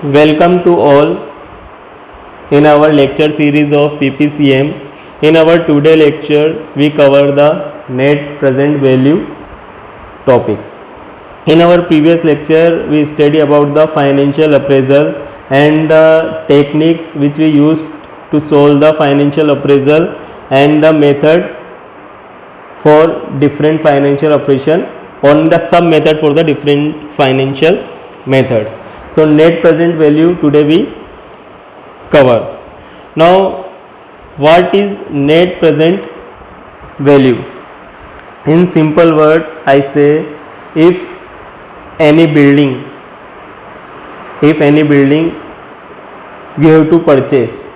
Welcome to all in our lecture series of PPCM. In our today lecture, we cover the net present value topic. In our previous lecture, we study about the financial appraisal and the techniques which we used to solve the financial appraisal and the method for different financial operation on the sub method for the different financial methods. So net present value today we cover. Now what is net present value? In simple word I say, if any building you have to purchase,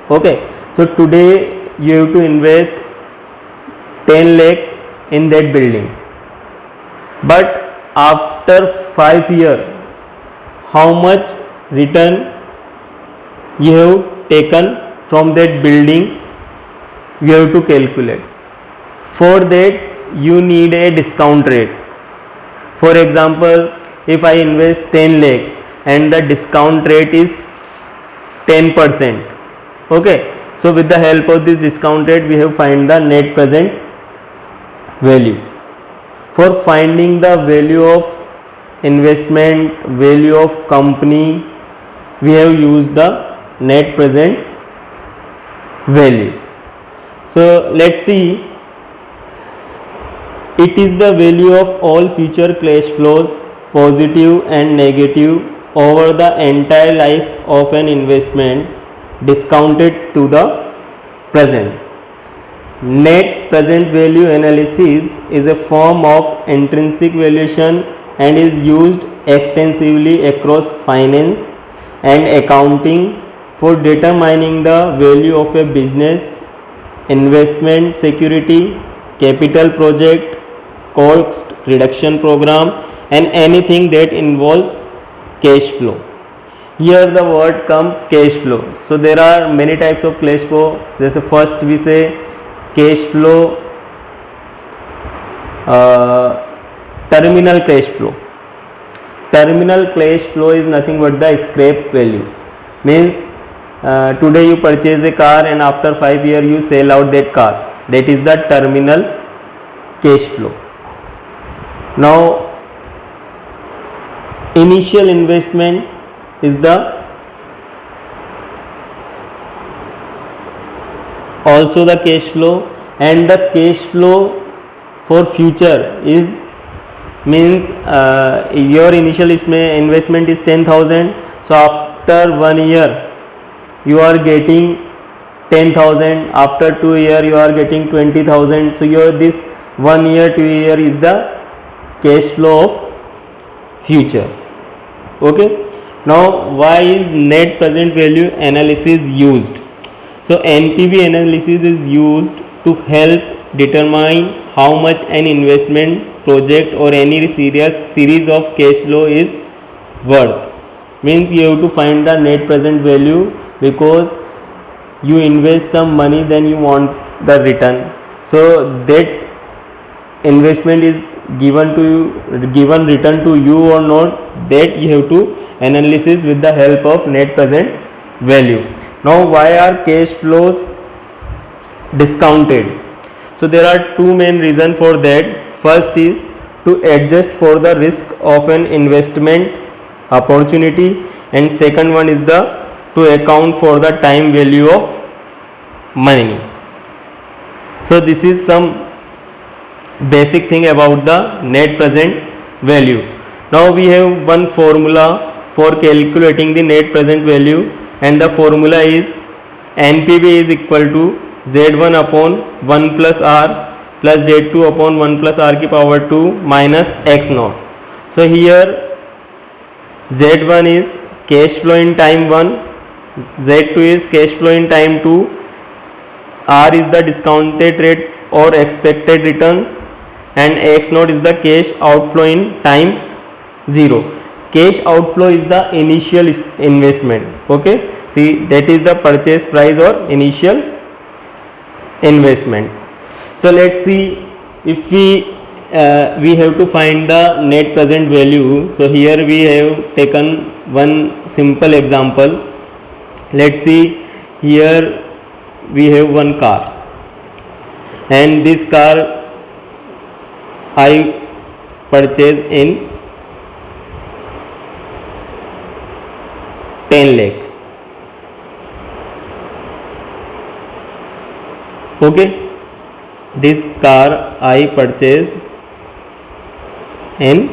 okay, so today you have to invest 10 lakh in that building, but after 5 years how much return you have taken from that building you have to calculate. For that you need a discount rate. For example, if I invest 10 lakh and the discount rate is 10%, okay, so with the help of this discount rate we have find the net present value. For finding the value of investment, value of company, we have used the net present value. So let's see, it is the value of all future cash flows, positive and negative, over the entire life of an investment discounted to the present. Net present value analysis is a form of intrinsic valuation and is used extensively across finance and accounting for determining the value of a business, investment security, capital project, cost reduction program, and anything that involves cash flow. Here the word come cash flow. So there are many types of cash flow. This first we say cash flow, terminal cash flow. Terminal cash flow is nothing but the scrap value. Means today you purchase a car and after 5 years you sell out that car. That is the terminal cash flow. Now initial investment is the also the cash flow, and the cash flow for future is means your initial investment is 10,000, so after 1 year you are getting 10,000, after 2 years you are getting 20,000. so your this 1 year 2 year is the cash flow of future. Okay, now why is net present value analysis used? So NPV analysis is used to help determine how much an investment project or any series of cash flow is worth. Means you have to find the net present value because you invest some money, then you want the return. So that investment is given return to you or not, that you have to analysis with the help of net present value. Now why are cash flows discounted? So there are two main reasons for that. First is to adjust for the risk of an investment opportunity, and second one is to account for the time value of money. So this is some basic thing about the net present value. Now we have one formula for calculating the net present value, and the formula is NPV is equal to Z1 upon 1 plus R plus Z2 upon 1 plus R की power 2 minus X naught. So here Z1 is cash flow in time 1, Z2 is cash flow in time 2, R is the discounted rate or expected returns, and X naught is the cash outflow in time 0. Cash outflow is the initial investment. Okay, see, that is the purchase price or initial investment. So let's see, if we we have to find the net present value. So here we have taken one simple example. Let's see, here we have one car, and this car I purchase in 10 lakh. Okay, this car I purchase in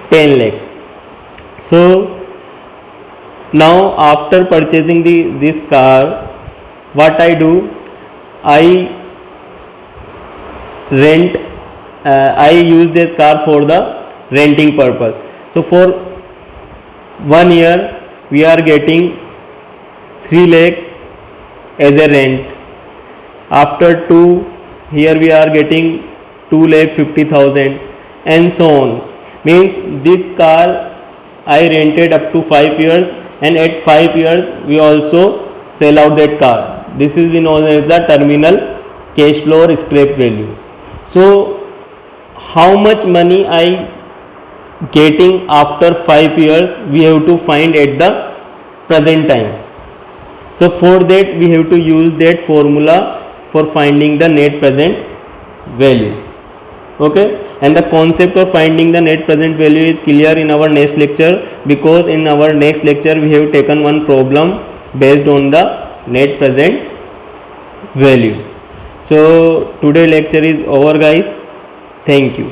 10 lakh. So now after purchasing this car, what I do, I rent, I use this car for the renting purpose. So for 1 year we are getting 3 lakh as a rent. After 2, here we are getting 2 lakh 50,000, and so on. Means this car I rented up to 5 years, and at 5 years we also sell out that car. This is known as the terminal cash flow or scrap value. So how much money I getting after 5 years, we have to find at the present time. So for that we have to use that formula for finding the net present value. Okay, and the concept of finding the net present value is clear in our next lecture, because in our next lecture we have taken one problem based on the net present value. So today lecture is over, guys. Thank you.